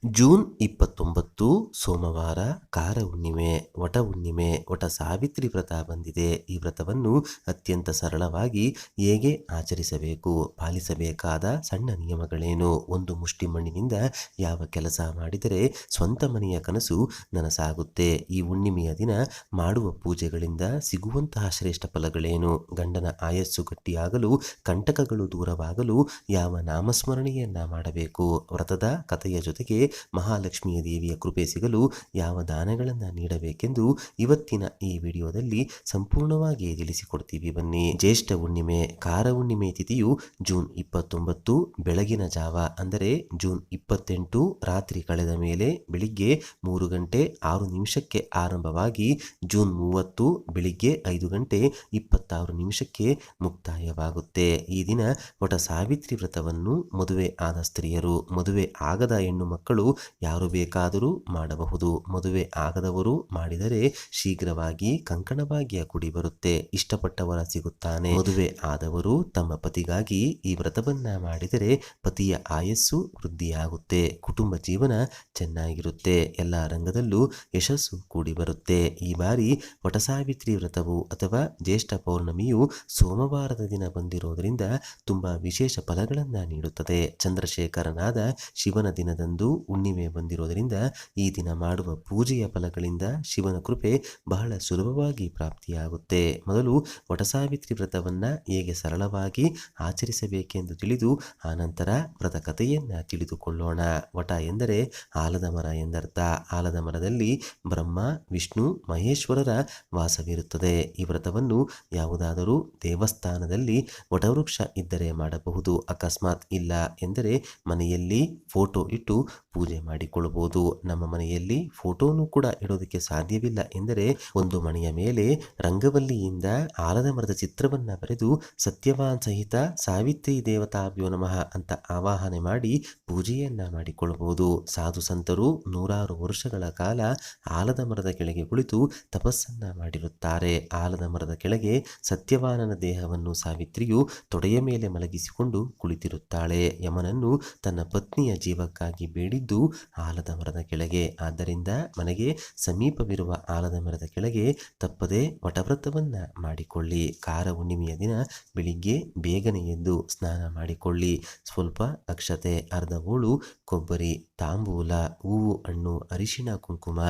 June 29 ಸೋಮವಾರ ಕಾರ ಹುಣ್ಣಿಮೆ, ವಟ ಹುಣ್ಣಿಮೆ, ವಟ ಸಾವಿತ್ರಿ ವ್ರತ ಬಂದಿದೆ. ಈ ವ್ರತವನ್ನು ಅತ್ಯಂತ ಸರಳವಾಗಿ ಹೇಗೆ ಆಚರಿಸಬೇಕು, ಪಾಲಿಸಬೇಕಾದ ಸಣ್ಣ ನಿಯಮಗಳೇನು, ಒಂದು ಮುಷ್ಟಿ ಮಣ್ಣಿನಿಂದ ಯಾವ ಕೆಲಸ ಮಾಡಿದರೆ ಸ್ವಂತ ಮನೆಯ ಕನಸು ನನಸಾಗುತ್ತೆ, ಈ ಹುಣ್ಣಿಮೆಯ ದಿನ ಮಾಡುವ ಪೂಜೆಗಳಿಂದ ಸಿಗುವಂತಹ ಶ್ರೇಷ್ಠ ಫಲಗಳೇನು, ಗಂಡನ ಆಯಸ್ಸು ಗಟ್ಟಿಯಾಗಲು, ಕಂಟಕಗಳು ದೂರವಾಗಲು ಯಾವ ನಾಮಸ್ಮರಣೆಯನ್ನ ಮಾಡಬೇಕು, ವ್ರತದ ಕಥೆಯ ಜೊತೆಗೆ ಮಹಾಲಕ್ಷ್ಮಿಯ ದೇವಿಯ ಕೃಪೆ ಸಿಗಲು ಯಾವ ದಾನಗಳನ್ನು ನೀಡಬೇಕೆಂದು ಇವತ್ತಿನ ಈ ವಿಡಿಯೋದಲ್ಲಿ ಸಂಪೂರ್ಣವಾಗಿ ತಿಳಿಸಿಕೊಡ್ತೀವಿ. ಬನ್ನಿ. ಜ್ಯೇಷ್ಠ ಹುಣ್ಣಿಮೆ, ಕಾರ ಹುಣ್ಣಿಮೆ ತಿಥಿಯು ಜೂನ್ 29 ಬೆಳಗಿನ ಜಾವ ಅಂದರೆ ಜೂನ್ 28 ರಾತ್ರಿ ಕಳೆದ ಮೇಲೆ ಬೆಳಿಗ್ಗೆ 3 ಗಂಟೆ 6 ನಿಮಿಷಕ್ಕೆ ಆರಂಭವಾಗಿ ಜೂನ್ 30 ಬೆಳಿಗ್ಗೆ 5 ಗಂಟೆ 26 ನಿಮಿಷಕ್ಕೆ ಮುಕ್ತಾಯವಾಗುತ್ತೆ. ಈ ದಿನ ವಟ ಸಾವಿತ್ರಿ ವ್ರತವನ್ನು ಮದುವೆ ಆದ ಸ್ತ್ರೀಯರು, ಮದುವೆ ಆಗದ ಹೆಣ್ಣು ಮಕ್ಕಳು ಯಾರು ಬೇಕಾದರೂ ಮಾಡಬಹುದು. ಮದುವೆ ಆಗದವರು ಮಾಡಿದರೆ ಶೀಘ್ರವಾಗಿ ಕಂಕಣ ಭಾಗ್ಯ ಕೂಡಿ ಬರುತ್ತೆ, ಇಷ್ಟಪಟ್ಟವರ ಸಿಗುತ್ತಾನೆ. ಮದುವೆ ಆದವರು ತಮ್ಮ ಪತಿಗಾಗಿ ಈ ವ್ರತವನ್ನ ಮಾಡಿದರೆ ಪತಿಯ ಆಯಸ್ಸು ವೃದ್ಧಿಯಾಗುತ್ತೆ, ಕುಟುಂಬ ಜೀವನ ಚೆನ್ನಾಗಿರುತ್ತೆ, ಎಲ್ಲ ರಂಗದಲ್ಲೂ ಯಶಸ್ಸು ಕೂಡಿ ಬರುತ್ತೆ. ಈ ಬಾರಿ ವಟಸಾವಿತ್ರಿ ವ್ರತವು ಅಥವಾ ಜ್ಯೇಷ್ಠ ಪೌರ್ಣಮಿಯು ಸೋಮವಾರದ ದಿನ ಬಂದಿರೋದ್ರಿಂದ ತುಂಬಾ ವಿಶೇಷ ಫಲಗಳನ್ನು ನೀಡುತ್ತದೆ. ಚಂದ್ರಶೇಖರನಾದ ಶಿವನ ದಿನದಂದು ಹುಣ್ಣಿಮೆ ಬಂದಿರೋದರಿಂದ ಈ ದಿನ ಮಾಡುವ ಪೂಜೆಯ ಫಲಗಳಿಂದ ಶಿವನ ಕೃಪೆ ಬಹಳ ಸುಲಭವಾಗಿ ಪ್ರಾಪ್ತಿಯಾಗುತ್ತೆ. ಮೊದಲು ವಟಸಾವಿತ್ರಿ ವ್ರತವನ್ನ ಹೇಗೆ ಸರಳವಾಗಿ ಆಚರಿಸಬೇಕೆಂದು ತಿಳಿದು ಆನಂತರ ವ್ರತ ಕಥೆಯನ್ನ ತಿಳಿದುಕೊಳ್ಳೋಣ. ವಟ ಎಂದರೆ ಆಲದ ಮರ ಎಂದರ್ಥ. ಆಲದ ಮರದಲ್ಲಿ ಬ್ರಹ್ಮ, ವಿಷ್ಣು, ಮಹೇಶ್ವರರ ವಾಸವಿರುತ್ತದೆ. ಈ ವ್ರತವನ್ನು ಯಾವುದಾದರೂ ದೇವಸ್ಥಾನದಲ್ಲಿ ವಟವೃಕ್ಷ ಇದ್ದರೆ ಮಾಡಬಹುದು. ಅಕಸ್ಮಾತ್ ಇಲ್ಲ ಎಂದರೆ ಮನೆಯಲ್ಲಿ ಫೋಟೋ ಇಟ್ಟು ಪೂಜೆ ಮಾಡಿಕೊಳ್ಳಬಹುದು. ನಮ್ಮ ಮನೆಯಲ್ಲಿ ಫೋಟೋನು ಕೂಡ ಇಡೋದಕ್ಕೆ ಸಾಧ್ಯವಿಲ್ಲ ಎಂದರೆ ಒಂದು ಮನೆಯ ಮೇಲೆ ರಂಗವಲ್ಲಿಯಿಂದ ಆಲದ ಮರದ ಚಿತ್ರವನ್ನ ಬರೆದು ಸತ್ಯವಾನ್ ಸಹಿತ ಸಾವಿತ್ರಿ ದೇವತಾಭ್ಯೋ ನಮಃ ಅಂತ ಆವಾಹನೆ ಮಾಡಿ ಪೂಜೆಯನ್ನ ಮಾಡಿಕೊಳ್ಳಬಹುದು. ಸಾಧು ಸಂತರು ನೂರಾರು ವರ್ಷಗಳ ಕಾಲ ಆಲದ ಮರದ ಕೆಳಗೆ ಕುಳಿತು ತಪಸ್ಸನ್ನ ಮಾಡಿರುತ್ತಾರೆ. ಆಲದ ಮರದ ಕೆಳಗೆ ಸತ್ಯವಾನನ ದೇಹವನ್ನು ಸಾವಿತ್ರಿಯು ತೊಡೆಯ ಮೇಲೆ ಮಲಗಿಸಿಕೊಂಡು ಕುಳಿತಿರುತ್ತಾಳೆ. ಯಮನನ್ನು ತನ್ನ ಪತ್ನಿಯ ಜೀವಕ್ಕಾಗಿ ಬೇಡಿದ್ದು ಆಲದ ಮರದ ಕೆಳಗೆ. ಆದ್ದರಿಂದ ಮನೆಗೆ ಸಮೀಪವಿರುವ ಆಲದ ಮರದ ಕೆಳಗೆ ತಪ್ಪದೆ ವಟವ್ರತವನ್ನ ಮಾಡಿಕೊಳ್ಳಿ. ಕಾರ ಹುಣ್ಣಿಮೆಯ ದಿನ ಬೆಳಿಗ್ಗೆ ಬೇಗನೆ ಎದ್ದು ಸ್ನಾನ ಮಾಡಿಕೊಳ್ಳಿ. ಸ್ವಲ್ಪ ಅಕ್ಷತೆ, ಅರ್ಧ ಹೋಳು ಕೊಬ್ಬರಿ, ತಾಂಬೂಲ, ಹೂವು, ಹಣ್ಣು, ಅರಿಶಿಣ, ಕುಂಕುಮ,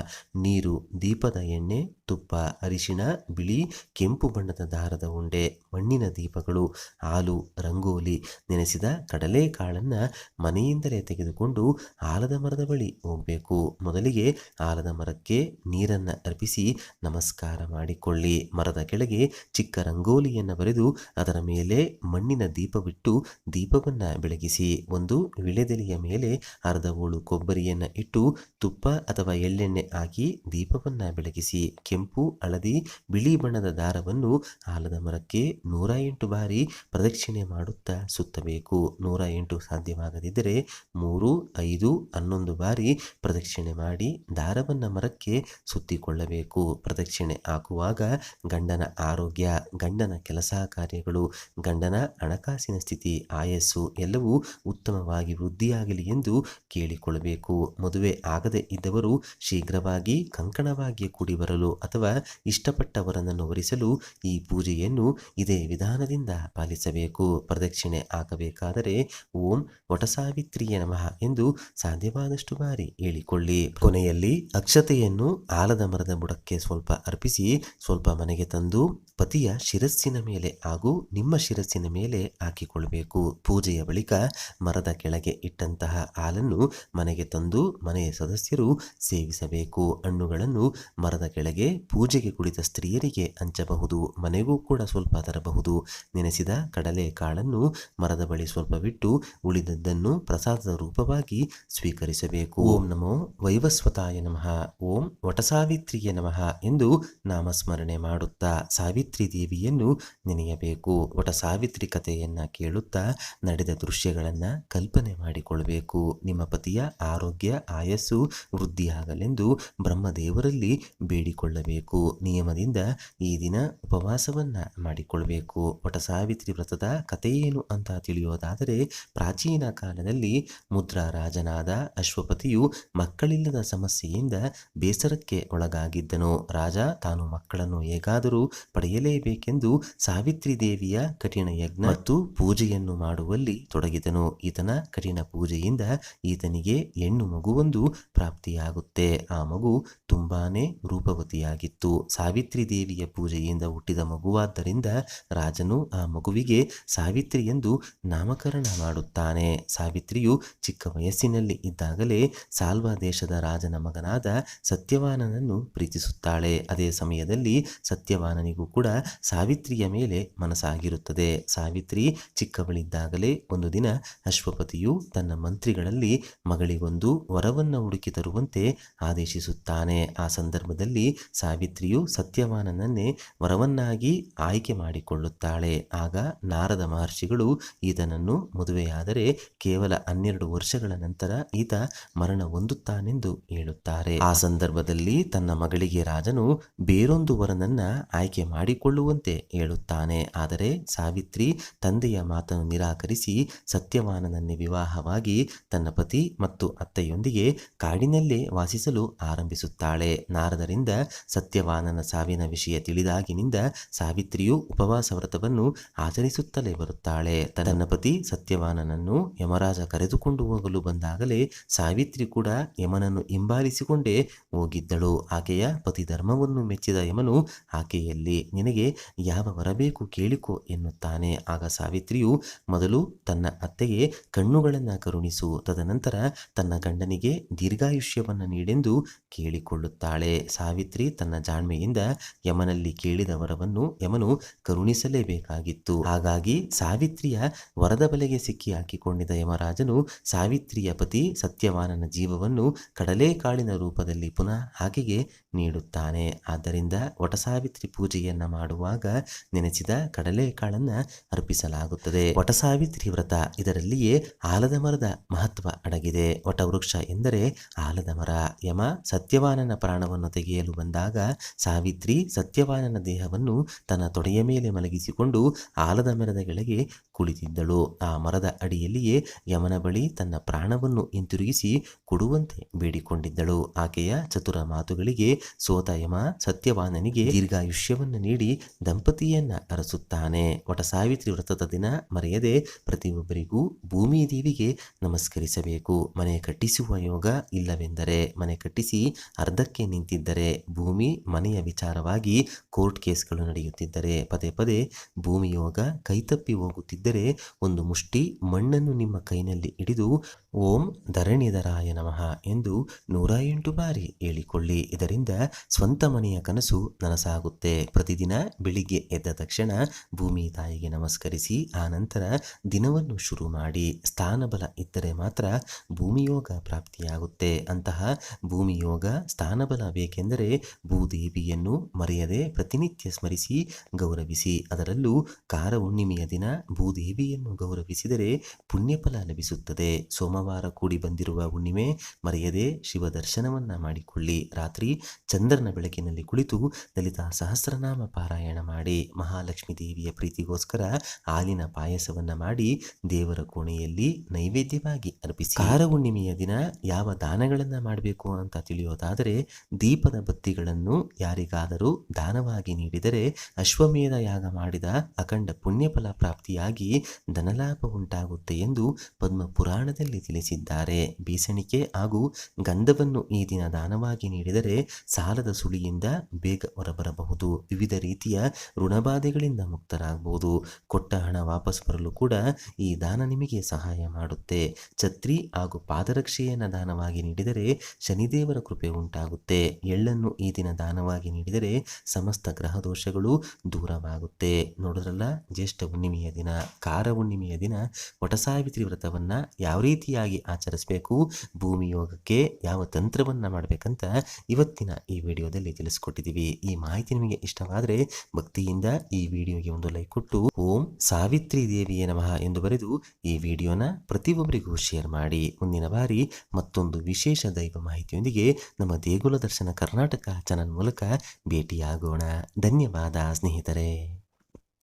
ನೀರು, ದೀಪದ ಎಣ್ಣೆ, ತುಪ್ಪ, ಅರಿಶಿಣ, ಬಿಳಿ ಕೆಂಪು ಬಣ್ಣದ ದಾರದ ಉಂಡೆ, ಮಣ್ಣಿನ ದೀಪಗಳು, ಹಾಲು, ರಂಗೋಲಿ, ನೆನೆಸಿದ ಕಡಲೆಕಾಳನ್ನು ಮನೆಯಿಂದಲೇ ತೆಗೆದುಕೊಂಡು ಆಲದ ಮರದ ಬಳಿ ಹೋಗಬೇಕು. ಮೊದಲಿಗೆ ಆಲದ ಮರಕ್ಕೆ ನೀರನ್ನು ಅರ್ಪಿಸಿ ನಮಸ್ಕಾರ ಮಾಡಿಕೊಳ್ಳಿ. ಮರದ ಕೆಳಗೆ ಚಿಕ್ಕ ರಂಗೋಲಿಯನ್ನು ಬರೆದು ಅದರ ಮೇಲೆ ಮಣ್ಣಿನ ದೀಪವಿಟ್ಟು ದೀಪವನ್ನು ಬೆಳಗಿಸಿ. ಒಂದು ವಿಳೆದೆಲೆಯ ಮೇಲೆ ಅರ್ಧ ಹೋಳು ಕೊಬ್ಬರಿಯನ್ನು ಇಟ್ಟು ತುಪ್ಪ ಅಥವಾ ಎಳ್ಳೆಣ್ಣೆ ಹಾಕಿ ದೀಪವನ್ನು ಬೆಳಗಿಸಿ. ಕೆಂಪು, ಹಳದಿ, ಬಿಳಿ ಬಣ್ಣದ ದಾರವನ್ನು ಆಲದ ಮರಕ್ಕೆ 108 ಬಾರಿ ಪ್ರದಕ್ಷಿಣೆ ಮಾಡುತ್ತಾ ಸುತ್ತಬೇಕು. 108 ಸಾಧ್ಯವಾಗದಿದ್ದರೆ 3, 5, 11 ಬಾರಿ ಪ್ರದಕ್ಷಿಣೆ ಮಾಡಿ ದಾರವನ್ನು ಮರಕ್ಕೆ ಸುತ್ತಿಕೊಳ್ಳಬೇಕು. ಪ್ರದಕ್ಷಿಣೆ ಹಾಕುವಾಗ ಗಂಡನ ಆರೋಗ್ಯ, ಗಂಡನ ಕೆಲಸ ಕಾರ್ಯಗಳು, ಗಂಡನ ಹಣಕಾಸಿನ ಸ್ಥಿತಿ, ಆಯಸ್ಸು ಎಲ್ಲವೂ ಉತ್ತಮವಾಗಿ ವೃದ್ಧಿಯಾಗಲಿ ಎಂದು ಕೇಳಿಕೊಳ್ಳಬೇಕು. ಮದುವೆ ಆಗದೆ ಇದ್ದವರು ಶೀಘ್ರವಾಗಿ ಕಂಕಣವಾಗಿ ಕೂಡಿ ಬರಲು ಅಥವಾ ಇಷ್ಟಪಟ್ಟವರನ್ನು ವರಿಸಲು ಈ ಪೂಜೆಯನ್ನು ಇದೇ ವಿಧಾನದಿಂದ ಪಾಲಿಸಬೇಕು. ಪ್ರದಕ್ಷಿಣೆ ಹಾಕಬೇಕಾದರೆ ಓಂ ವಟಸಾವಿತ್ರಿಯ ನಮಃ ಎಂದು ಸಾಧ್ಯವಾದಷ್ಟು ಬಾರಿ ಹೇಳಿಕೊಳ್ಳಿ. ಕೊನೆಯಲ್ಲಿ ಅಕ್ಷತೆಯನ್ನು ಆಲದ ಮರದ ಬುಡಕ್ಕೆ ಸ್ವಲ್ಪ ಅರ್ಪಿಸಿ ಸ್ವಲ್ಪ ಮನೆಗೆ ತಂದು ಪತಿಯ ಶಿರಸ್ಸಿನ ಮೇಲೆ ಹಾಗೂ ನಿಮ್ಮ ಶಿರಸ್ಸಿನ ಮೇಲೆ ಹಾಕಿಕೊಳ್ಳಬೇಕು. ಪೂಜೆಯ ಬಳಿಕ ಮರದ ಕೆಳಗೆ ಇಟ್ಟಂತಹ ಹಾಲನ್ನು ಮನೆಗೆ ತಂದು ಮನೆಯ ಸದಸ್ಯರು ಸೇವಿಸಬೇಕು. ಹಣ್ಣುಗಳನ್ನು ಮರದ ಕೆಳಗೆ ಪೂಜೆಗೆ ಕುಳಿತ ಸ್ತ್ರೀಯರಿಗೆ ಹಂಚಬಹುದು. ಮನೆಗೂ ಕೂಡ ಸ್ವಲ್ಪ ತರಬಹುದು. ನೆನೆಸಿದ ಕಡಲೆ ಕಾಳನ್ನು ಮರದ ಬಳಿ ಸ್ವಲ್ಪ ಬಿಟ್ಟು ಉಳಿದದ್ದನ್ನು ಪ್ರಸಾದದ ರೂಪವಾಗಿ ಸ್ವೀಕರಿಸಬೇಕು. ಓಂ ನಮೋ ವೈವಸ್ವತಾಯ ನಮಃ, ಓಂ ವಟಸಾವಿತ್ರಿಯ ನಮಃ ಎಂದು ನಾಮಸ್ಮರಣೆ ಮಾಡುತ್ತಾ ಸಾವಿತ್ರಿ ದೇವಿಯನ್ನು ನೆನೆಯಬೇಕು. ವಟ ಸಾವಿತ್ರಿ ಕಥೆಯನ್ನ ಕೇಳುತ್ತಾ ನಡೆದ ದೃಶ್ಯಗಳನ್ನ ಕಲ್ಪನೆ ಮಾಡಿಕೊಳ್ಳಬೇಕು. ನಿಮ್ಮ ಪತಿಯ ಆರೋಗ್ಯ, ಆಯಸ್ಸು ವೃದ್ಧಿಯಾಗಲೆಂದು ಬ್ರಹ್ಮದೇವರಲ್ಲಿ ಬೇಡಿಕೊಳ್ಳಬೇಕು. ಪಾಲಿಸಬೇಕು. ನಿಯಮದಿಂದ ಈ ದಿನ ಉಪವಾಸವನ್ನ ಮಾಡಿಕೊಳ್ಬೇಕು. ವಟ ಸಾವಿತ್ರಿ ವ್ರತದ ಕಥೆಯೇನು ಅಂತ ತಿಳಿಯೋದಾದರೆ, ಪ್ರಾಚೀನ ಕಾಲದಲ್ಲಿ ಮುದ್ರಾ ರಾಜನಾದ ಅಶ್ವಪತಿಯು ಮಕ್ಕಳಿಲ್ಲದ ಸಮಸ್ಯೆಯಿಂದ ಬೇಸರಕ್ಕೆ ಒಳಗಾಗಿದ್ದನು. ರಾಜ ತಾನು ಮಕ್ಕಳನ್ನು ಹೇಗಾದರೂ ಪಡೆಯಲೇಬೇಕೆಂದು ಸಾವಿತ್ರಿ ದೇವಿಯ ಕಠಿಣ ಯಜ್ಞ ಮತ್ತು ಪೂಜೆಯನ್ನು ಮಾಡುವಲ್ಲಿ ತೊಡಗಿದನು. ಈತನ ಕಠಿಣ ಪೂಜೆಯಿಂದ ಈತನಿಗೆ ಹೆಣ್ಣು ಮಗುವೊಂದು ಪ್ರಾಪ್ತಿಯಾಗುತ್ತೆ. ಆ ಮಗು ತುಂಬಾನೇ ರೂಪವತಿಯಾಗಿತ್ತು. ಸಾವಿತ್ರಿ ದೇವಿಯ ಪೂಜೆಯಿಂದ ಹುಟ್ಟಿದ ಮಗುವಾದ್ದರಿಂದ ರಾಜನು ಆ ಮಗುವಿಗೆ ಸಾವಿತ್ರಿ ಎಂದು ನಾಮಕರಣ ಮಾಡುತ್ತಾನೆ. ಸಾವಿತ್ರಿಯು ಚಿಕ್ಕ ವಯಸ್ಸಿನಲ್ಲಿ ಇದ್ದಾಗಲೇ ಸಾಲ್ವ ದೇಶದ ರಾಜನ ಮಗನಾದ ಸತ್ಯವಾನನನ್ನು ಪ್ರೀತಿಸುತ್ತಾಳೆ. ಅದೇ ಸಮಯದಲ್ಲಿ ಸತ್ಯವಾನನಿಗೂ ಕೂಡ ಸಾವಿತ್ರಿಯ ಮೇಲೆ ಮನಸ್ಸಾಗಿರುತ್ತದೆ. ಸಾವಿತ್ರಿ ಚಿಕ್ಕವಳಿದ್ದಾಗಲೇ ಒಂದು ದಿನ ಅಶ್ವಪತಿಯು ತನ್ನ ಮಂತ್ರಿಗಳಲ್ಲಿ ಮಗಳಿಗೊಂದು ವರವನ್ನು ಹುಡುಕಿ ತರುವಂತೆ ಆದೇಶಿಸುತ್ತಾನೆ. ಆ ಸಂದರ್ಭದಲ್ಲಿ ಸಾವಿತ್ರಿಯು ಸತ್ಯವಾನನನ್ನೇ ವರವನ್ನಾಗಿ ಆಯ್ಕೆ ಮಾಡಿಕೊಳ್ಳುತ್ತಾಳೆ. ಆಗ ನಾರದ ಮಹರ್ಷಿಗಳು ಈತನನ್ನು ಮದುವೆಯಾದರೆ ಕೇವಲ 12 ವರ್ಷಗಳ ನಂತರ ಈತ ಮರಣ ಹೊಂದುತ್ತಾನೆಂದು ಹೇಳುತ್ತಾರೆ. ಆ ಸಂದರ್ಭದಲ್ಲಿ ತನ್ನ ಮಗಳಿಗೆ ರಾಜನು ಬೇರೊಂದು ವರನನ್ನ ಆಯ್ಕೆ ಮಾಡಿಕೊಳ್ಳುವಂತೆ ಹೇಳುತ್ತಾನೆ. ಆದರೆ ಸಾವಿತ್ರಿ ತಂದೆಯ ಮಾತನ್ನು ನಿರಾಕರಿಸಿ ಸತ್ಯವಾನನನ್ನೇ ವಿವಾಹವಾಗಿ ತನ್ನ ಪತಿ ಮತ್ತು ಅತ್ತೆಯೊಂದಿಗೆ ಕಾಡಿನಲ್ಲೇ ವಾಸಿಸಲು ಆರಂಭಿಸುತ್ತಾಳೆ. ನಾರದರಿಂದ ಸತ್ಯವಾನನ ಸಾವಿನ ವಿಷಯ ತಿಳಿದಾಗಿನಿಂದ ಸಾವಿತ್ರಿಯು ಉಪವಾಸ ವ್ರತವನ್ನು ಆಚರಿಸುತ್ತಲೇ ಬರುತ್ತಾಳೆ. ತನ್ನ ಪತಿ ಸತ್ಯವಾನನನ್ನು ಯಮರಾಜ ಕರೆದುಕೊಂಡು ಹೋಗಲು ಬಂದಾಗಲೇ ಸಾವಿತ್ರಿ ಕೂಡ ಯಮನನ್ನು ಹಿಂಬಾಲಿಸಿಕೊಂಡೇ ಹೋಗಿದ್ದಳು. ಆಕೆಯ ಪತಿ ಧರ್ಮವನ್ನು ಮೆಚ್ಚಿದ ಯಮನು ಆಕೆಯಲ್ಲಿ ನಿನಗೆ ಯಾವ ವರ ಬೇಕು ಕೇಳಿಕೊ ಎನ್ನುತ್ತಾನೆ. ಆಗ ಸಾವಿತ್ರಿಯು ಮೊದಲು ತನ್ನ ಅತ್ತೆಗೆ ಕಣ್ಣುಗಳನ್ನು ಕರುಣಿಸು, ತದನಂತರ ತನ್ನ ಗಂಡನಿಗೆ ದೀರ್ಘಾಯುಷ್ಯವನ್ನು ನೀಡೆಂದು ಕೇಳಿಕೊಳ್ಳುತ್ತಾಳೆ. ಸಾವಿತ್ರಿ ತನ್ನ ಜಾಣ್ಮೆಯಿಂದ ಯಮನಲ್ಲಿ ಕೇಳಿದ ವರವನ್ನು ಯಮನು ಕರುಣಿಸಲೇಬೇಕಾಗಿತ್ತು. ಹಾಗಾಗಿ ಸಾವಿತ್ರಿಯ ವರದ ಬಲೆಗೆ ಸಿಕ್ಕಿ ಹಾಕಿಕೊಂಡಿದ್ದ ಯಮರಾಜನು ಸಾವಿತ್ರಿಯ ಪತಿ ಸತ್ಯವಾನನ ಜೀವವನ್ನು ಕಡಲೆಕಾಳಿನ ರೂಪದಲ್ಲಿ ಪುನಃ ಆಕೆಗೆ ನೀಡುತ್ತಾನೆ. ಆದ್ದರಿಂದ ವಟಸಾವಿತ್ರಿ ಪೂಜೆಯನ್ನ ಮಾಡುವಾಗ ನೆನೆಸಿದ ಕಡಲೆಕಾಳನ್ನ ಅರ್ಪಿಸಲಾಗುತ್ತದೆ. ವಟಸಾವಿತ್ರಿ ವ್ರತ, ಇದರಲ್ಲಿಯೇ ಆಲದ ಮರದ ಮಹತ್ವ ಅಡಗಿದೆ. ವಟವೃಕ್ಷ ಎಂದರೆ ಆಲದ ಮರ. ಯಮ ಸತ್ಯವಾನನ ಪ್ರಾಣವನ್ನು ತೆಗೆಯಲು ಬಂದಾಗ ಸಾವಿತ್ರಿ ಸತ್ಯವಾನನ ದೇಹವನ್ನು ತನ್ನ ತೊಡೆಯ ಮೇಲೆ ಮಲಗಿಸಿಕೊಂಡು ಆಲದ ಮರದ ಕೆಳಗೆ ಕುಳಿತಿದ್ದಳು. ಆ ಮರದ ಅಡಿಯಲ್ಲಿಯೇ ಯಮನ ಬಳಿ ತನ್ನ ಪ್ರಾಣವನ್ನು ಹಿಂತಿರುಗಿಸಿ ಕೊಡುವಂತೆ ಬೇಡಿಕೊಂಡಿದ್ದಳು. ಆಕೆಯ ಚತುರ ಮಾತುಗಳಿಗೆ ಸೋತ ಯಮ ಸತ್ಯವಾನನಿಗೆ ದೀರ್ಘಾಯುಷ್ಯವನ್ನು ನೀಡಿ ದಂಪತಿಯನ್ನ ಅರಸುತ್ತಾನೆ. ವಟ ಸಾವಿತ್ರಿ ವ್ರತದ ದಿನ ಮರೆಯದೆ ಪ್ರತಿಯೊಬ್ಬರಿಗೂ ಭೂಮಿ ದೇವಿಗೆ ನಮಸ್ಕರಿಸಬೇಕು. ಮನೆ ಕಟ್ಟಿಸುವ ಯೋಗ ಇಲ್ಲವೆಂದರೆ, ಮನೆ ಕಟ್ಟಿಸಿ ಅರ್ಧಕ್ಕೆ ನಿಂತಿದ್ದರೆ, ಭೂಮಿ ಮನೆಯ ವಿಚಾರವಾಗಿ ಕೋರ್ಟ್ ಕೇಸ್ಗಳು ನಡೆಯುತ್ತಿದ್ದರೆ, ಪದೇ ಪದೇ ಭೂಮಿ ಯೋಗ ಕೈತಪ್ಪಿ ಹೋಗುತ್ತಿದ್ದರೆ ಒಂದು ಮುಷ್ಟಿ ಮಣ್ಣನ್ನು ನಿಮ್ಮ ಕೈನಲ್ಲಿ ಹಿಡಿದು ಓಂ ಧರಣಿಧರಾಯ ನಮಃ ಎಂದು 108 ಬಾರಿ ಹೇಳಿಕೊಳ್ಳಿ. ಇದರಿಂದ ಸ್ವಂತ ಮನೆಯ ಕನಸು ನನಸಾಗುತ್ತೆ. ಪ್ರತಿದಿನ ಬೆಳಿಗ್ಗೆ ಎದ್ದ ತಕ್ಷಣ ಭೂಮಿ ತಾಯಿಗೆ ನಮಸ್ಕರಿಸಿ ಆ ನಂತರ ದಿನವನ್ನು ಶುರು ಮಾಡಿ. ಸ್ಥಾನಬಲ ಇದ್ದರೆ ಮಾತ್ರ ಭೂಮಿಯೋಗ ಪ್ರಾಪ್ತಿಯಾಗುತ್ತೆ. ಅಂತಹ ಭೂಮಿಯೋಗ ಸ್ಥಾನಬಲ ಬೇಕೆಂದರೆ ಭೂದೇವಿಯನ್ನು ಮರೆಯದೆ ಪ್ರತಿನಿತ್ಯ ಸ್ಮರಿಸಿ ಗೌರವಿಸಿ. ಅದರಲ್ಲೂ ಕಾರ ಹುಣ್ಣಿಮೆಯ ದಿನ ಭೂದೇವಿಯನ್ನು ಗೌರವಿಸಿದರೆ ಪುಣ್ಯಫಲ ಲಭಿಸುತ್ತದೆ. ಸೋಮವಾರ ಕೂಡಿ ಬಂದಿರುವ ಹುಣ್ಣಿಮೆ, ಮರೆಯದೆ ಶಿವ ದರ್ಶನವನ್ನ ಮಾಡಿಕೊಳ್ಳಿ. ರಾತ್ರಿ ಚಂದ್ರನ ಬೆಳಕಿನಲ್ಲಿ ಕುಳಿತು ಲಲಿತಾ ಸಹಸ್ರನಾಮ ಪಾರಾಯಣ ಮಾಡಿ. ಮಹಾಲಕ್ಷ್ಮೀ ದೇವಿಯ ಪ್ರೀತಿಗೋಸ್ಕರ ಹಾಲಿನ ಪಾಯಸವನ್ನ ಮಾಡಿ ದೇವರ ಕೋಣೆಯಲ್ಲಿ ನೈವೇದ್ಯವಾಗಿ ಅರ್ಪಿಸಿ. ಕಾರ ಹುಣ್ಣಿಮೆಯ ದಿನ ಯಾವ ದಾನಗಳನ್ನ ಮಾಡಬೇಕು ಅಂತ ತಿಳಿಯೋದಾದರೆ, ದೀಪದ ಬತ್ತಿಗಳನ್ನು ಯಾರಿಗಾದರೂ ದಾನವಾಗಿ ನೀಡಿದರೆ ಅಶ್ವಮೇಧ ಯಾಗ ಮಾಡಿದ ಅಖಂಡ ಪುಣ್ಯಫಲ ಪ್ರಾಪ್ತಿಯಾಗಿ ಧನಲಾಭ ಉಂಟಾಗುತ್ತೆ ಎಂದು ಪದ್ಮ ಪುರಾಣದಲ್ಲಿ ತಿಳಿಸಿದ್ದಾರೆ. ಬೀಸಣಿಕೆ ಹಾಗೂ ಗಂಧವನ್ನು ಈ ದಿನ ದಾನವಾಗಿ ನೀಡಿದರೆ ಸಾಲದ ಸುಳಿಯಿಂದ ಬೇಗ ಹೊರಬರಬಹುದು. ವಿವಿಧ ರೀತಿಯ ಋಣಬಾಧೆಗಳಿಂದ ಮುಕ್ತರಾಗಬಹುದು. ಕೊಟ್ಟ ಹಣ ವಾಪಸ್ ಬರಲು ಕೂಡ ಈ ದಾನ ನಿಮಗೆ ಸಹಾಯ ಮಾಡುತ್ತೆ. ಛತ್ರಿ ಹಾಗೂ ಪಾದರಕ್ಷೆಯನ್ನು ದಾನವಾಗಿ ನೀಡಿದರೆ ಶನಿದೇವರ ಕೃಪೆ ಉಂಟಾಗುತ್ತೆ. ಎಳ್ಳನ್ನು ಈ ದಿನ ದಾನವಾಗಿ ನೀಡಿದರೆ ಸಮಸ್ತ ಗ್ರಹ ದೋಷಗಳು ದೂರವಾಗುತ್ತೆ. ನೋಡಿದ್ರಲ್ಲ, ಜ್ಯೇಷ್ಠ ಹುಣ್ಣಿಮೆಯ ದಿನ, ಕಾರ ಹುಣ್ಣಿಮೆಯ ದಿನ ವಟಸಾವಿತ್ರಿ ವ್ರತವನ್ನ ಯಾವ ರೀತಿ ರೀತಿಯಾಗಿ ಆಚರಿಸಬೇಕು, ಭೂಮಿ ಯೋಗಕ್ಕೆ ಯಾವ ತಂತ್ರವನ್ನು ಮಾಡಬೇಕಂತ ಇವತ್ತಿನ ಈ ವಿಡಿಯೋದಲ್ಲಿ ತಿಳಿಸ್ಕೊಟ್ಟಿದ್ದೀವಿ. ಈ ಮಾಹಿತಿ ನಿಮಗೆ ಇಷ್ಟವಾದರೆ ಭಕ್ತಿಯಿಂದ ಈ ವಿಡಿಯೋಗೆ ಒಂದು ಲೈಕ್ ಕೊಟ್ಟು ಓಂ ಸಾವಿತ್ರಿ ದೇವಿಯೇ ನಮಃ ಎಂದು ಬರೆದು ಈ ವಿಡಿಯೋನ ಪ್ರತಿಯೊಬ್ಬರಿಗೂ ಶೇರ್ ಮಾಡಿ. ಮುಂದಿನ ಬಾರಿ ಮತ್ತೊಂದು ವಿಶೇಷ ದೈವ ಮಾಹಿತಿಯೊಂದಿಗೆ ನಮ್ಮ ದೇಗುಲ ದರ್ಶನ ಕರ್ನಾಟಕ ಚಾನಲ್ ಮೂಲಕ ಭೇಟಿಯಾಗೋಣ. ಧನ್ಯವಾದ ಸ್ನೇಹಿತರೆ.